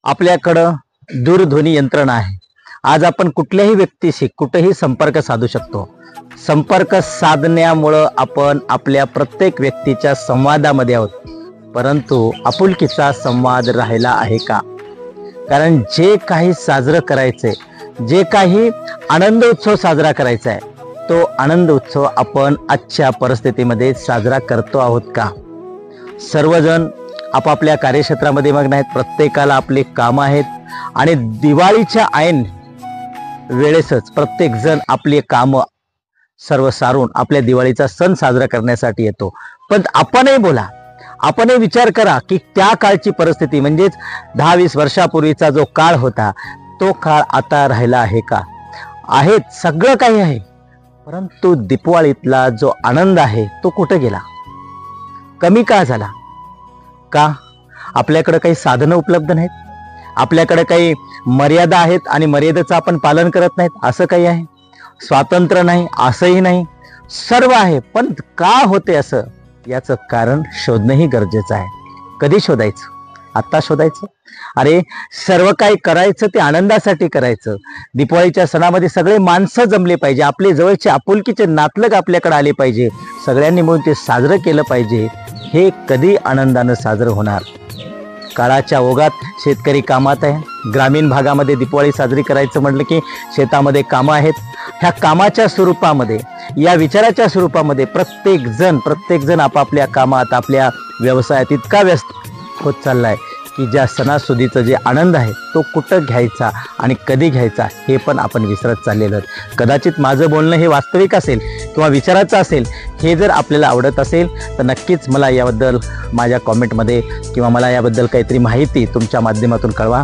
आपल्याकडं दूरध्वनी यंत्रणा आहे। आज आपण कुठल्याही व्यक्तीशी कुठेही संपर्क साधू शकतो। संपर्क साधण्यामुळे आपण आपल्या प्रत्येक व्यक्तीच्या संवादामध्ये आहोत, परंतु आपुलकीचा संवाद राहिला आहे का? कारण जे काही साजरं करायचे, जे काही आनंद उत्सव साजरा करायचा आहे, तो आनंद उत्सव आपण आजच्या परिस्थितीमध्ये साजरा करतो आहोत का? सर्वजण आपापल्या कार्यक्षेत्रामध्ये मग्न आहेत, प्रत्येकाला आपली कामं आहेत आणि दिवाळीच्या ऐन वेळेसच प्रत्येक जण आपली कामं सर्व सारून आपल्या दिवाळीचा सण साजरा करण्यासाठी येतो। पण आपणही बोला, आपणही विचार करा की त्या काळची परिस्थिती म्हणजेच 10-20 वर्षापूर्वीचा जो काळ होता, तो काळ आता राहिला आहे का? आहेत, सगळं काही आहे, परंतु दिवाळीतला जो आनंद आहे तो कुठे गेला? कमी का झाला? का? आपल्याकडे काही साधनं उपलब्ध नाहीत, आपल्याकडे काही मर्यादा आहेत आणि मर्यादेचं आपण पालन करत नाहीत, असं काही आहे? स्वातंत्र्य नाही असंही नाही, सर्व आहे, पण का होते असं? याचं कारण शोधणंही गरजेचं आहे। कधी शोधायचं? आत्ता शोधायचं? अरे, सर्व काही करायचं ते आनंदासाठी करायचं। दिवाळीच्या सणामध्ये सगळे माणसं जमले पाहिजे, आपले जवळचे आपुलकीचे नातलग आपल्याकडे आले पाहिजे, सगळ्यांनी मिळून ते साजरं केलं पाहिजे। हे कधी आनंदानं साजरं होणार? काळाच्या ओघात शेतकरी कामात आहे। ग्रामीण भागामध्ये दिवाळी साजरी करायचं म्हटलं की शेतामध्ये कामं आहेत। ह्या कामाच्या स्वरूपामध्ये, या विचाराच्या स्वरूपामध्ये प्रत्येक जण आपापल्या कामात, आपल्या व्यवसायात इतका व्यस्त होत चाललाय की ज्या सणासुदीचं जे आनंद आहे तो कुठं घ्यायचा आणि कधी घ्यायचा हे पण आपण विसरत चाललेलो आहोत। कदाचित माझं बोलणं हे वास्तविक असेल किंवा विचाराचं असेल, हे जर आपल्याला आवडत असेल तर नक्कीच मला याबद्दल माझ्या कॉमेंटमध्ये किंवा मला याबद्दल काहीतरी माहिती तुमच्या माध्यमातून कळवा।